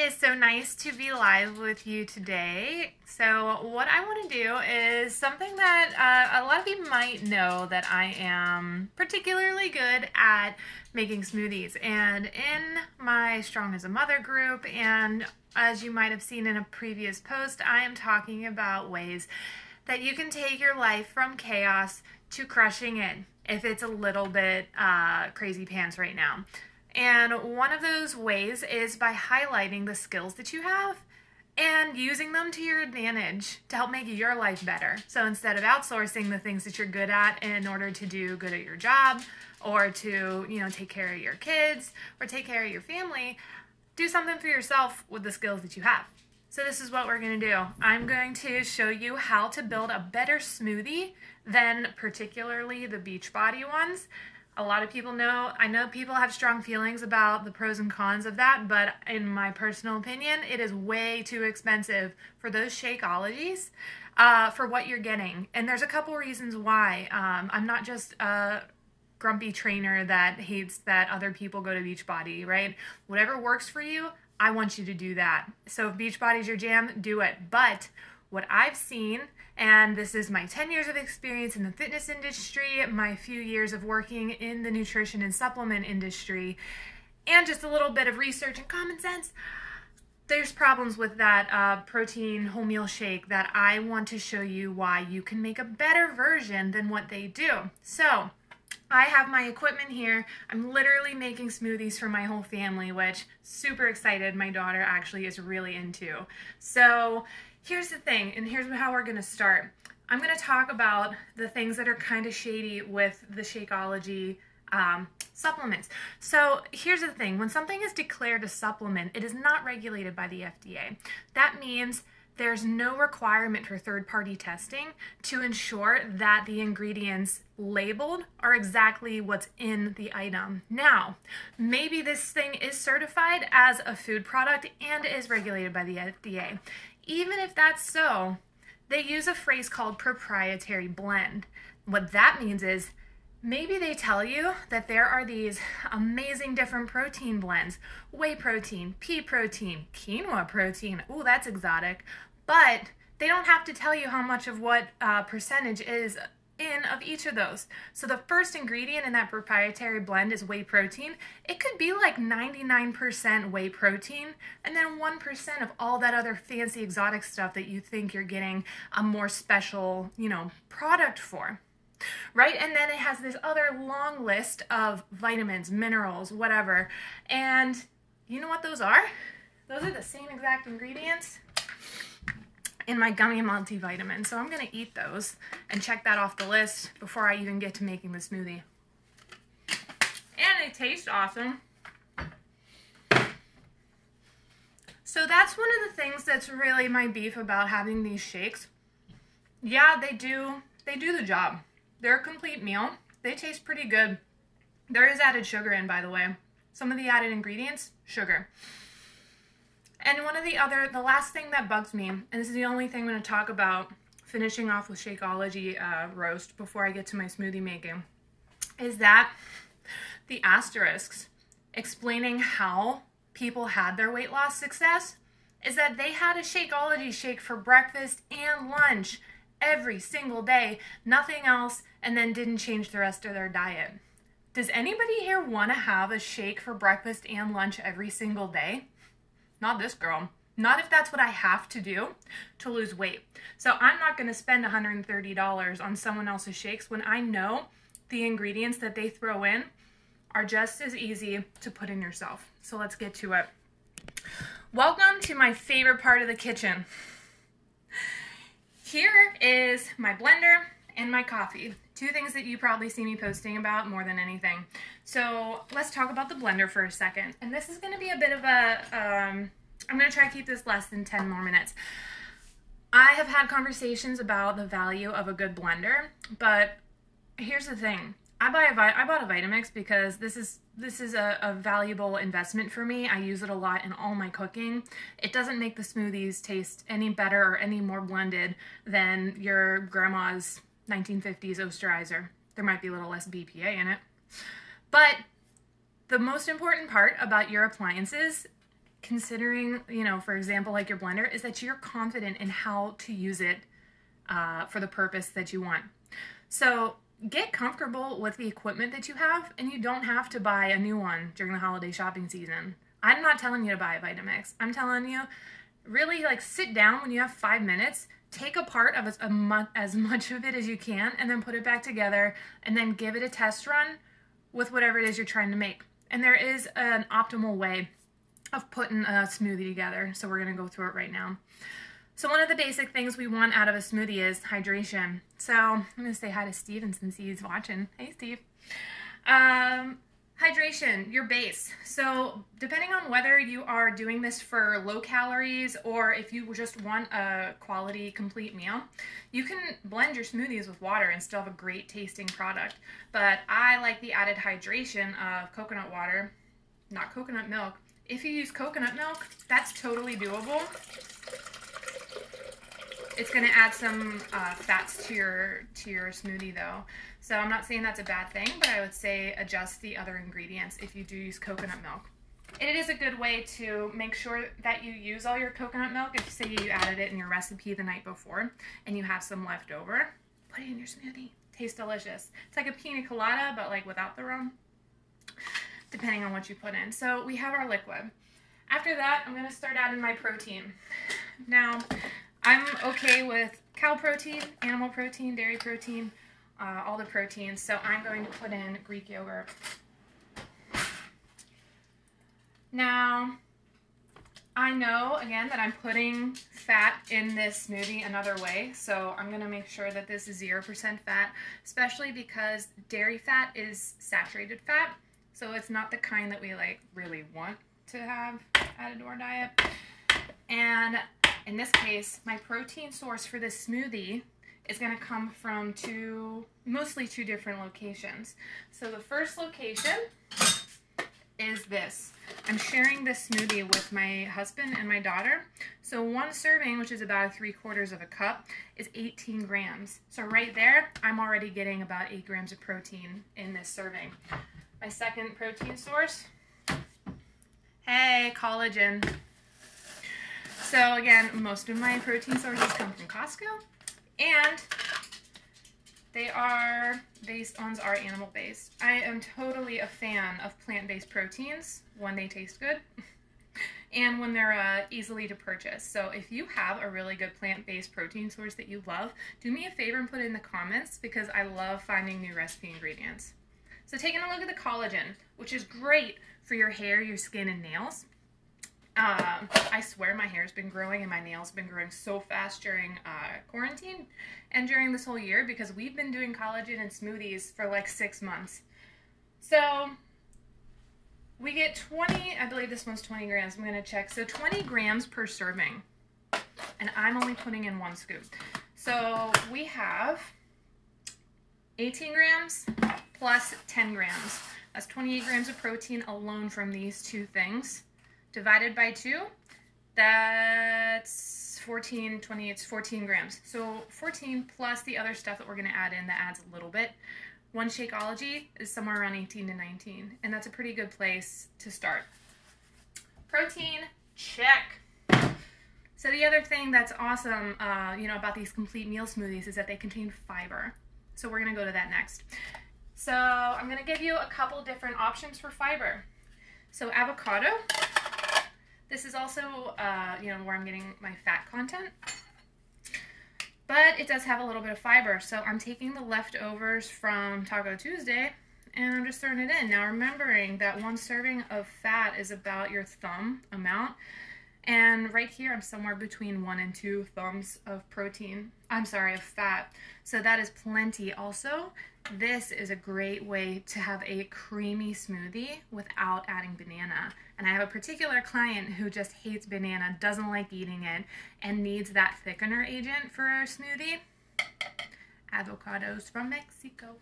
is so nice to be live with you today. So what I want to do is something that a lot of you might know that I am particularly good at making smoothies. And in my Strong as a Mother group, and as you might have seen in a previous post, I am talking about ways that you can take your life from chaos to crushing it if it's a little bit crazy pants right now. And one of those ways is by highlighting the skills that you have and using them to your advantage to help make your life better. So instead of outsourcing the things that you're good at in order to do good at your job or to, take care of your kids or take care of your family, do something for yourself with the skills that you have. So this is what we're going to do. I'm going to show you how to build a better smoothie than particularly the Beachbody ones. A lot of people know, I know people have strong feelings about the pros and cons of that, but in my personal opinion, it is way too expensive for those Shakeologies for what you're getting. And there's a couple reasons why. I'm not just a grumpy trainer that hates that other people go to Beachbody, right? Whatever works for you, I want you to do that. So if Beachbody's your jam, do it. But what I've seen, and this is my 10 years of experience in the fitness industry, my few years of working in the nutrition and supplement industry, and just a little bit of research and common sense, there's problems with that protein whole meal shake that I want to show you why you can make a better version than what they do. So I have my equipment here. I'm literally making smoothies for my whole family, which super excited my daughter actually is really into. So here's the thing, and here's how we're gonna start. I'm gonna talk about the things that are kind of shady with the Shakeology supplements. So here's the thing, when something is declared a supplement, it is not regulated by the FDA. That means there's no requirement for third-party testing to ensure that the ingredients labeled are exactly what's in the item. Now, maybe this thing is certified as a food product and is regulated by the FDA. Even if that's so, they use a phrase called proprietary blend. What that means is maybe they tell you that there are these amazing different protein blends, whey protein, pea protein, quinoa protein, ooh, that's exotic, but they don't have to tell you how much of what percentage is in of each of those. So the first ingredient in that proprietary blend is whey protein. It could be like 99% whey protein and then 1% of all that other fancy exotic stuff that you think you're getting a more special, product for. Right? And then it has this other long list of vitamins, minerals, whatever. And you know what those are? Those are the same exact ingredients in my gummy multivitamin. So I'm gonna eat those and check that off the list before I even get to making the smoothie. And they taste awesome. So that's one of the things that's really my beef about having these shakes. Yeah, they do the job. They're a complete meal. They taste pretty good. There is added sugar in, by the way. Some of the added ingredients, sugar. And the last thing that bugs me, and this is the only thing I'm going to talk about, finishing off with Shakeology roast before I get to my smoothie making, is that the asterisks explaining how people had their weight loss success is that they had a Shakeology shake for breakfast and lunch every single day, nothing else, and then didn't change the rest of their diet. Does anybody here want to have a shake for breakfast and lunch every single day? Not this girl. Not if that's what I have to do to lose weight. So I'm not going to spend $130 on someone else's shakes when I know the ingredients that they throw in are just as easy to put in yourself. So let's get to it. Welcome to my favorite part of the kitchen. Here is my blender and my coffee. Two things that you probably see me posting about more than anything. So let's talk about the blender for a second. And this is going to be a bit of a, I'm going to try to keep this less than 10 more minutes. I have had conversations about the value of a good blender, but here's the thing. I bought a Vitamix because this is a valuable investment for me. I use it a lot in all my cooking. It doesn't make the smoothies taste any better or any more blended than your grandma's 1950s Oesterizer. There might be a little less BPA in it. But the most important part about your appliances considering, you know, for example, like your blender, is that you're confident in how to use it for the purpose that you want. So get comfortable with the equipment that you have, and you don't have to buy a new one during the holiday shopping season. I'm not telling you to buy a Vitamix. I'm telling you, really, like, sit down when you have 5 minutes, take a part of as much of it as you can, and then put it back together, and then give it a test run with whatever it is you're trying to make. And there is an optimal way of putting a smoothie together, so we're going to go through it right now. So one of the basic things we want out of a smoothie is hydration. So I'm going to say hi to Steven since he's watching. Hey, Steve. Hydration, your base. So depending on whether you are doing this for low calories or if you just want a quality complete meal, you can blend your smoothies with water and still have a great tasting product. But I like the added hydration of coconut water, not coconut milk. If you use coconut milk, that's totally doable. It's going to add some fats to your smoothie though. So I'm not saying that's a bad thing, but I would say adjust the other ingredients if you do use coconut milk. It is a good way to make sure that you use all your coconut milk. If say you added it in your recipe the night before and you have some left over, put it in your smoothie. Tastes delicious. It's like a pina colada, but like without the rum, depending on what you put in. So we have our liquid. After that, I'm going to start adding my protein. Now, I'm okay with cow protein, animal protein, dairy protein, all the proteins. So I'm going to put in Greek yogurt. Now, I know, again, that I'm putting fat in this smoothie another way. So I'm going to make sure that this is 0% fat, especially because dairy fat is saturated fat. So it's not the kind that we like really want to have added to our diet. And in this case, my protein source for this smoothie is going to come from mostly two different locations. So the first location is this. I'm sharing this smoothie with my husband and my daughter. So one serving, which is about 3/4 of a cup, is 18 grams. So right there, I'm already getting about 8 grams of protein in this serving. My second protein source, hey, collagen. So again, most of my protein sources come from Costco, and ones are animal-based. I am totally a fan of plant-based proteins when they taste good and when they're easily to purchase. So if you have a really good plant-based protein source that you love, do me a favor and put it in the comments, because I love finding new recipe ingredients. So taking a look at the collagen, which is great for your hair, your skin, and nails. I swear my hair's been growing and my nails have been growing so fast during quarantine and during this whole year, because we've been doing collagen and smoothies for like 6 months. So we get 20, I believe this one's 20 grams. I'm going to check. So 20 grams per serving, and I'm only putting in 1 scoop. So we have 18 grams plus 10 grams. That's 28 grams of protein alone from these two things. Divided by 2, that's 14, 20, it's 14 grams. So 14 plus the other stuff that we're going to add in that adds a little bit. One Shakeology is somewhere around 18 to 19, and that's a pretty good place to start. Protein, check. So the other thing that's awesome, about these complete meal smoothies is that they contain fiber. So we're going to go to that next. So I'm going to give you a couple different options for fiber. So avocado. This is also, where I'm getting my fat content, but it does have a little bit of fiber. So I'm taking the leftovers from Taco Tuesday and I'm just throwing it in. Now, remembering that 1 serving of fat is about your thumb amount. And right here, I'm somewhere between 1 and 2 thumbs of of fat. So that is plenty. Also, this is a great way to have a creamy smoothie without adding banana. And I have a particular client who just hates banana, doesn't like eating it, and needs that thickener agent for a smoothie. Avocados from Mexico.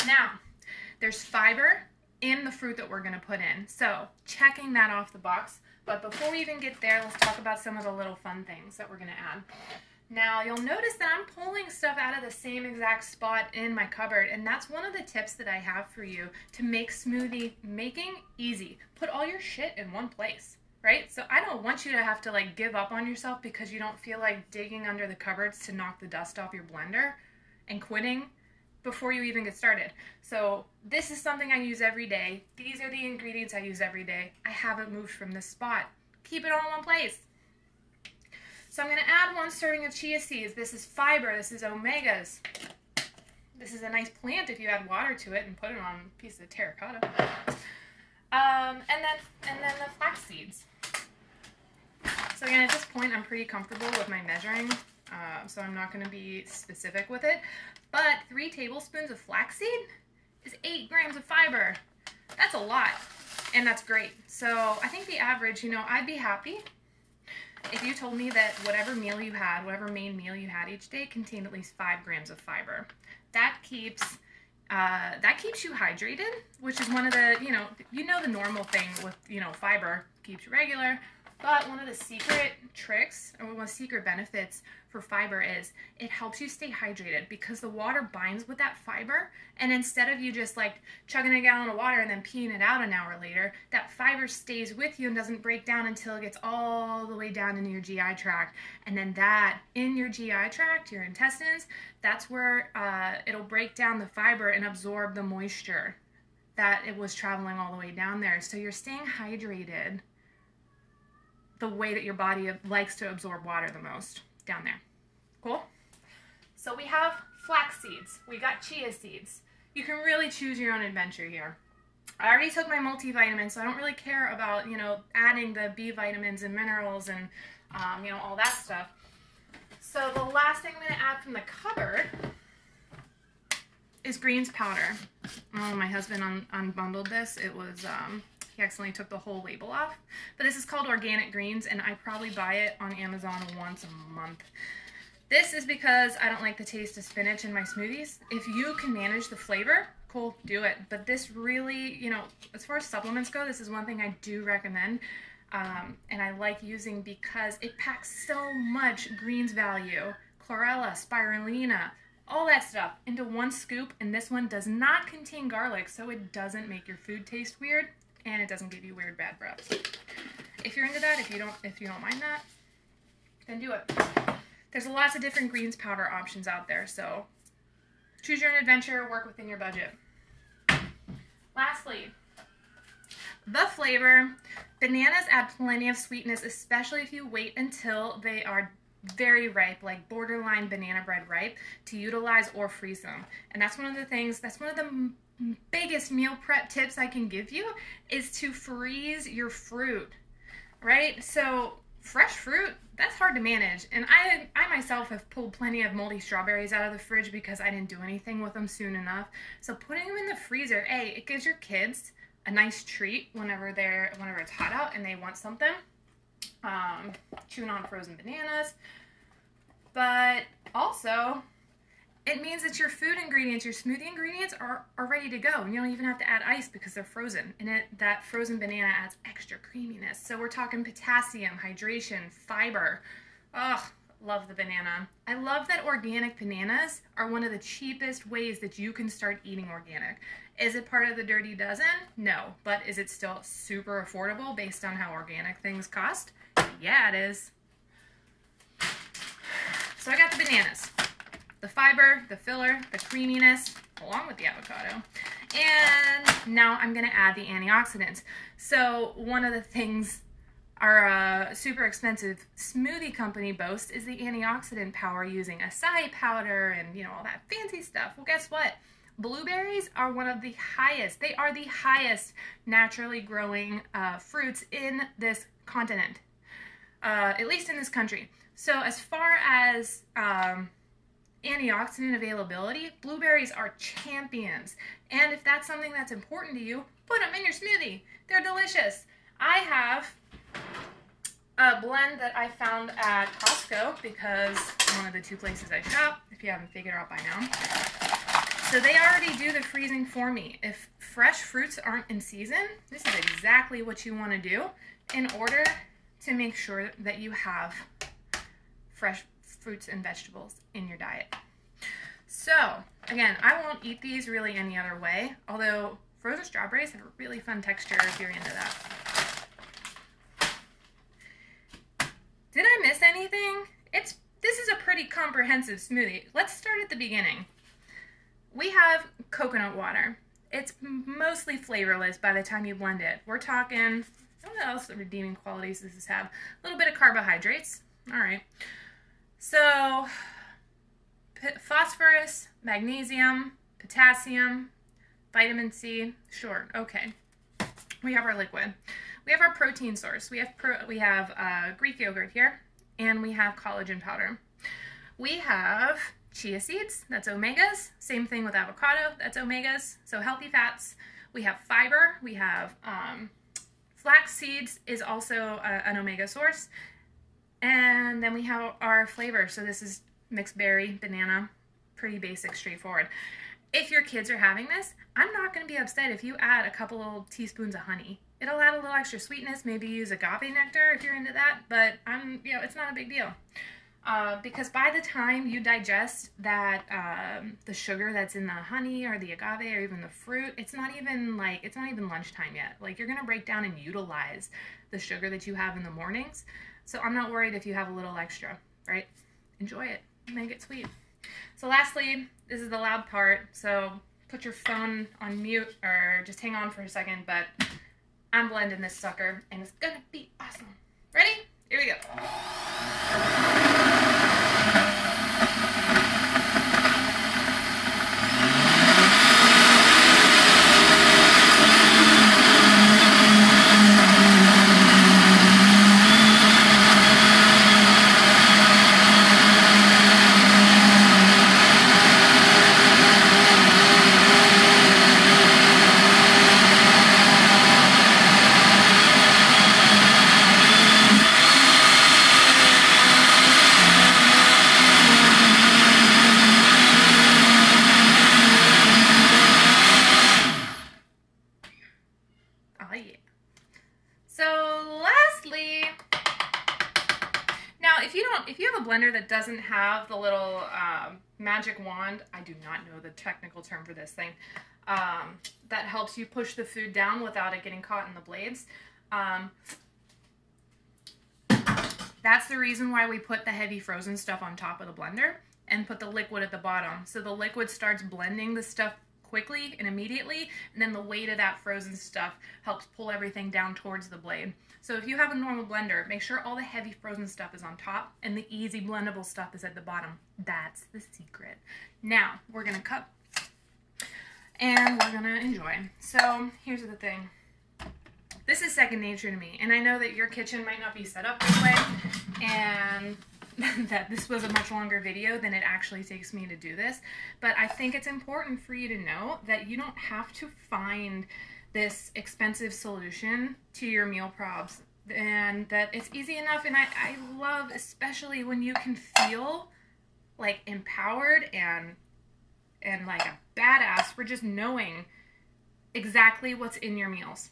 Now, there's fiber in the fruit that we're going to put in. So, checking that off the box. But before we even get there, let's talk about some of the little fun things that we're going to add. Now you'll notice that I'm pulling stuff out of the same exact spot in my cupboard, and that's one of the tips that I have for you to make smoothie making easy. Put all your shit in one place, right? So I don't want you to have to like give up on yourself because you don't feel like digging under the cupboards to knock the dust off your blender and quitting before you even get started. So this is something I use every day. These are the ingredients I use every day. I haven't moved from this spot. Keep it all in one place. So I'm going to add 1 serving of chia seeds. This is fiber. This is omegas. This is a nice plant if you add water to it and put it on a piece of terracotta. And then the flax seeds. So again, at this point, I'm pretty comfortable with my measuring, so I'm not going to be specific with it. But 3 tablespoons of flaxseed is 8 grams of fiber. That's a lot, and that's great. So I think the average, you know, I'd be happy if you told me that whatever meal you had, whatever main meal you had each day contained at least 5 grams of fiber. That keeps you hydrated, which is one of the, you know the normal thing with, fiber keeps you regular. But one of the secret tricks, or one of the secret benefits for fiber is it helps you stay hydrated because the water binds with that fiber, and instead of you just like chugging a gallon of water and then peeing it out an hour later, that fiber stays with you and doesn't break down until it gets all the way down into your GI tract. And then that, in your GI tract, your intestines, that's where it'll break down the fiber and absorb the moisture that it was traveling all the way down there. So you're staying hydrated the way that your body likes to absorb water the most down there. Cool? So we have flax seeds. We got chia seeds. You can really choose your own adventure here. I already took my multivitamin, so I don't really care about, adding the B vitamins and minerals and, all that stuff. So the last thing I'm going to add from the cupboard is greens powder. Oh, my husband unbundled this. It was, he accidentally took the whole label off. But this is called organic greens, and I probably buy it on Amazon once a month. This is because I don't like the taste of spinach in my smoothies. If you can manage the flavor, cool, do it. But this really, as far as supplements go, this is one thing I do recommend. And I like using because it packs so much greens value, chlorella, spirulina, all that stuff into one scoop. And this one does not contain garlic, so it doesn't make your food taste weird. And it doesn't give you weird bad breath. If you're into that, if you don't mind that, then do it. There's lots of different greens powder options out there, so choose your own adventure, work within your budget. Lastly, the flavor. Bananas add plenty of sweetness, especially if you wait until they are very ripe, like borderline banana bread ripe, to utilize or freeze them. And that's one of the biggest meal prep tips I can give you is to freeze your fruit, right? So fresh fruit, that's hard to manage. And I myself have pulled plenty of moldy strawberries out of the fridge because I didn't do anything with them soon enough. So putting them in the freezer, it gives your kids a nice treat whenever it's hot out and they want something. Chewing on frozen bananas. But also, it means that your food ingredients, your smoothie ingredients are ready to go. And you don't even have to add ice because they're frozen. And that frozen banana adds extra creaminess. So we're talking potassium, hydration, fiber. Ugh, love the banana. I love that organic bananas are one of the cheapest ways that you can start eating organic. Is it part of the dirty dozen? No. But is it still super affordable based on how organic things cost? Yeah, it is. So I got the bananas. The fiber, the filler, the creaminess, along with the avocado. And now I'm going to add the antioxidants. So one of the things our super expensive smoothie company boasts is the antioxidant power using acai powder and, all that fancy stuff. Well, guess what? Blueberries are one of the highest. They are the highest naturally growing fruits in this continent, at least in this country. So as far as antioxidant availability, blueberries are champions. And if that's something that's important to you, put them in your smoothie. They're delicious. I have a blend that I found at Costco because one of the 2 places I shop, if you haven't figured out by now. So they already do the freezing for me. If fresh fruits aren't in season, this is exactly what you want to do in order to make sure that you have fruits and vegetables in your diet. So, again, I won't eat these really any other way, although frozen strawberries have a really fun texture if you're into that. Did I miss anything? This is a pretty comprehensive smoothie. Let's start at the beginning. We have coconut water. It's mostly flavorless by the time you blend it. We're talking, I don't know what else the redeeming qualities does this have. A little bit of carbohydrates. All right. So, phosphorus, magnesium, potassium, vitamin C. Sure, okay. We have our liquid. We have our protein source. We have Greek yogurt here, and we have collagen powder. We have chia seeds, that's omegas. Same thing with avocado, that's omegas, so healthy fats. We have fiber. We have flax seeds is also an omega source. And then we have our flavor. So this is mixed berry, banana, pretty basic, straightforward. If your kids are having this, I'm not going to be upset if you add a couple little teaspoons of honey. It'll add a little extra sweetness. Maybe use agave nectar if you're into that, but it's not a big deal. Because by the time you digest that, the sugar that's in the honey or the agave or even the fruit, it's not even lunchtime yet. Like, you're going to break down and utilize the sugar that you have in the mornings. So I'm not worried if you have a little extra, right? Enjoy it. Make it sweet. So lastly, this is the loud part. So put your phone on mute or just hang on for a second, but I'm blending this sucker and it's going to be awesome. Ready? Here we go. If you have a blender that doesn't have the little magic wand, I do not know the technical term for this thing, that helps you push the food down without it getting caught in the blades. That's the reason why we put the heavy frozen stuff on top of the blender and put the liquid at the bottom. So the liquid starts blending the stuff quickly and immediately, and then the weight of that frozen stuff helps pull everything down towards the blade. So if you have a normal blender, make sure all the heavy frozen stuff is on top and the easy blendable stuff is at the bottom. That's the secret. Now, we're gonna cup and we're gonna enjoy. So here's the thing. This is second nature to me, and I know that your kitchen might not be set up this way, and that this was a much longer video than it actually takes me to do this, but I think it's important for you to know that you don't have to find this expensive solution to your meal probs, and that it's easy enough. And I love, especially when you can feel like empowered and like a badass for just knowing exactly what's in your meals.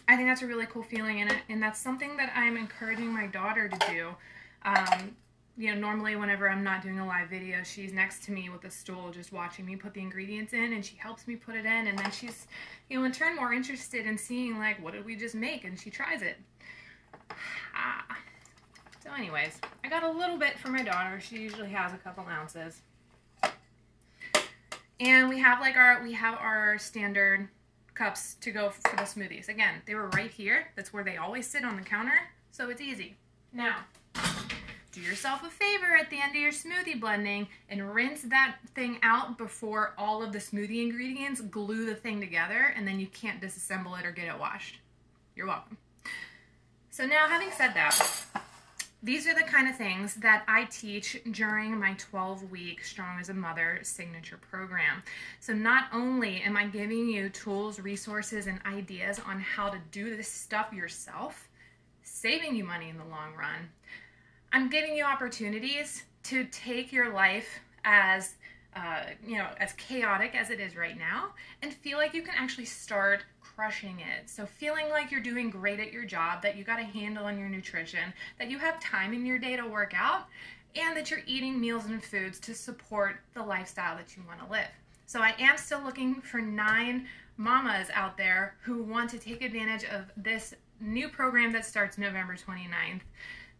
I think that's a really cool feeling, and that's something that I'm encouraging my daughter to do. You know, normally whenever I'm not doing a live video, she's next to me with a stool just watching me put the ingredients in, and she helps me put it in, and then she's, you know, in turn more interested in seeing, like, what did we just make, and she tries it. So anyways, I got a little bit for my daughter. She usually has a couple ounces. And we have our standard cups to go for the smoothies. Again, they were right here. That's where they always sit on the counter, so it's easy. Now, do yourself a favor at the end of your smoothie blending and rinse that thing out before all of the smoothie ingredients glue the thing together, and then you can't disassemble it or get it washed. You're welcome. So now, having said that, these are the kind of things that I teach during my 12-week Strong as a Mother signature program. So not only am I giving you tools, resources, and ideas on how to do this stuff yourself, saving you money in the long run, I'm giving you opportunities to take your life as, as chaotic as it is right now, and feel like you can actually start crushing it. So feeling like you're doing great at your job, that you got a handle on your nutrition, that you have time in your day to work out, and that you're eating meals and foods to support the lifestyle that you want to live. So I am still looking for 9 mamas out there who want to take advantage of this new program that starts November 29th.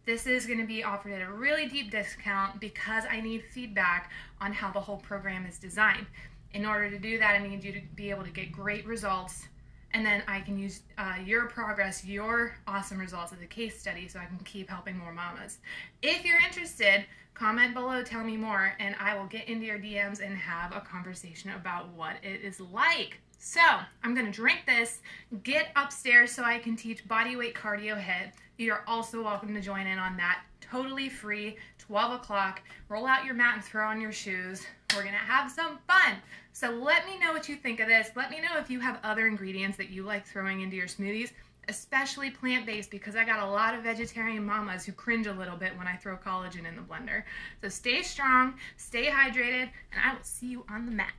This is going to be offered at a really deep discount because I need feedback on how the whole program is designed. In order to do that, I need you to be able to get great results, and then I can use your progress, your awesome results as a case study so I can keep helping more mamas. If you're interested, comment below, tell me more, and I will get into your DMs and have a conversation about what it is like. So I'm going to drink this, get upstairs so I can teach bodyweight cardio HIIT. You're also welcome to join in on that. Totally free, 12 o'clock. Roll out your mat and throw on your shoes. We're going to have some fun. So let me know what you think of this. Let me know if you have other ingredients that you like throwing into your smoothies, especially plant-based, because I got a lot of vegetarian mamas who cringe a little bit when I throw collagen in the blender. So stay strong, stay hydrated, and I will see you on the mat.